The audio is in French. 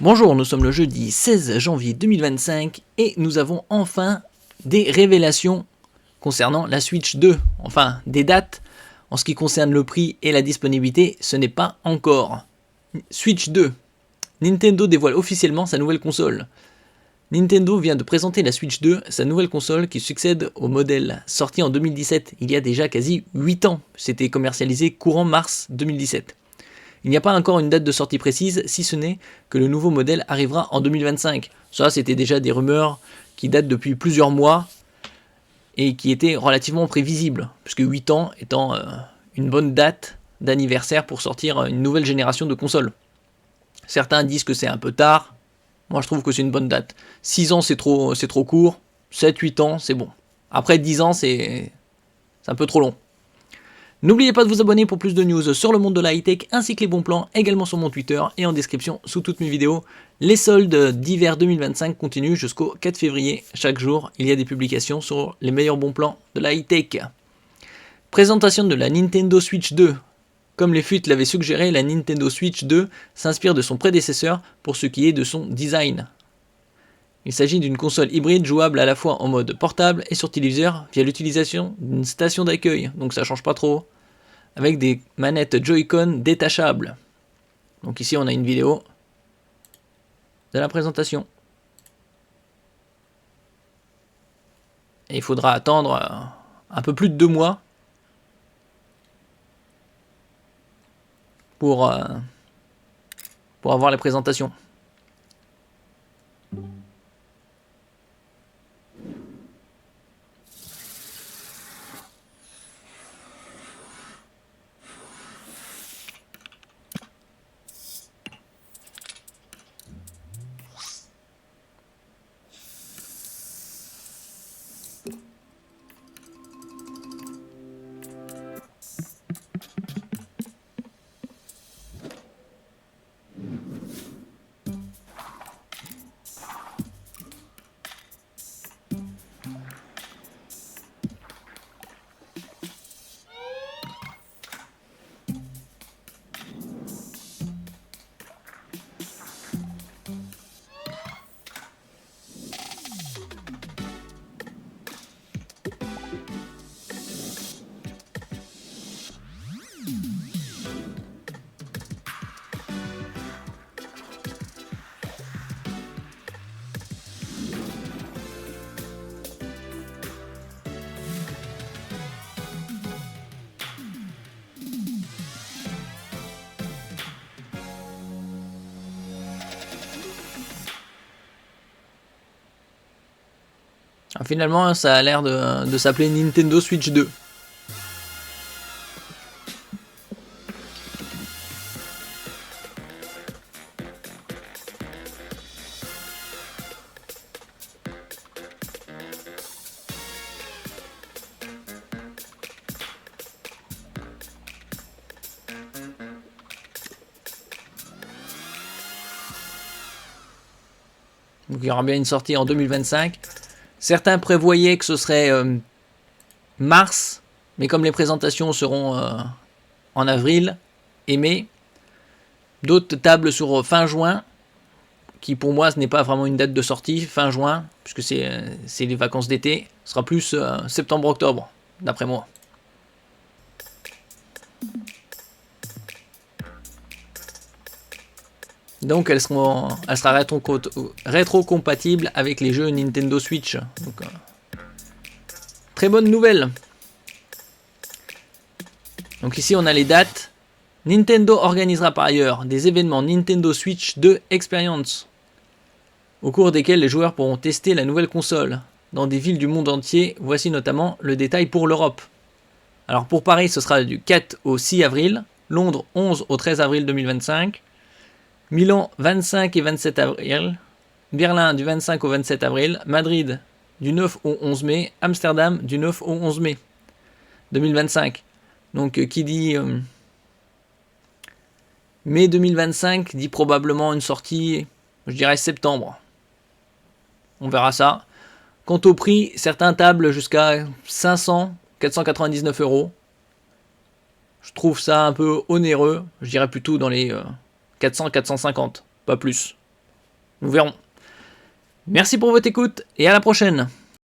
Bonjour, nous sommes le jeudi 16 janvier 2025 et nous avons enfin des révélations concernant la Switch 2. Enfin, des dates. En ce qui concerne le prix et la disponibilité, ce n'est pas encore. Switch 2. Nintendo dévoile officiellement sa nouvelle console. Nintendo vient de présenter la Switch 2, sa nouvelle console qui succède au modèle sorti en 2017, il y a déjà quasi 8 ans. C'était commercialisé courant mars 2017. Il n'y a pas encore une date de sortie précise, si ce n'est que le nouveau modèle arrivera en 2025. Ça, c'était déjà des rumeurs qui datent depuis plusieurs mois et qui étaient relativement prévisibles, puisque 8 ans étant une bonne date d'anniversaire pour sortir une nouvelle génération de consoles. Certains disent que c'est un peu tard, moi je trouve que c'est une bonne date. 6 ans c'est trop court, 7-8 ans c'est bon. Après 10 ans c'est un peu trop long. N'oubliez pas de vous abonner pour plus de news sur le monde de la high-tech ainsi que les bons plans également sur mon Twitter et en description sous toutes mes vidéos. Les soldes d'hiver 2025 continuent jusqu'au 4 février. Chaque jour, il y a des publications sur les meilleurs bons plans de la high-tech. Présentation de la Nintendo Switch 2. Comme les fuites l'avaient suggéré, la Nintendo Switch 2 s'inspire de son prédécesseur pour ce qui est de son design. Il s'agit d'une console hybride jouable à la fois en mode portable et sur téléviseur via l'utilisation d'une station d'accueil, donc ça change pas trop, avec des manettes Joy-Con détachables. Donc ici on a une vidéo de la présentation. Et il faudra attendre un peu plus de 2 mois pour avoir les présentations. Finalement, ça a l'air de s'appeler Nintendo Switch 2. Donc il y aura bien une sortie en 2025. Certains prévoyaient que ce serait mars, mais comme les présentations seront en avril et mai, d'autres tablent sur fin juin, qui pour moi ce n'est pas vraiment une date de sortie, fin juin, puisque c'est les vacances d'été, ce sera plus septembre-octobre, d'après moi. Donc elle sera rétro-compatible avec les jeux Nintendo Switch. Donc, très bonne nouvelle. Donc ici on a les dates. Nintendo organisera par ailleurs des événements Nintendo Switch 2 Experience, au cours desquels les joueurs pourront tester la nouvelle console dans des villes du monde entier. Voici notamment le détail pour l'Europe. Alors pour Paris ce sera du 4 au 6 avril, Londres 11 au 13 avril 2025, Milan 25 et 27 avril, Berlin du 25 au 27 avril, Madrid du 9 au 11 mai, Amsterdam du 9 au 11 mai 2025. Donc qui dit mai 2025 dit probablement une sortie, je dirais septembre. On verra ça. Quant au prix, certains tablent jusqu'à 500, 499 €. Je trouve ça un peu onéreux, je dirais plutôt dans les 400, 450, pas plus. Nous verrons. Merci pour votre écoute et à la prochaine.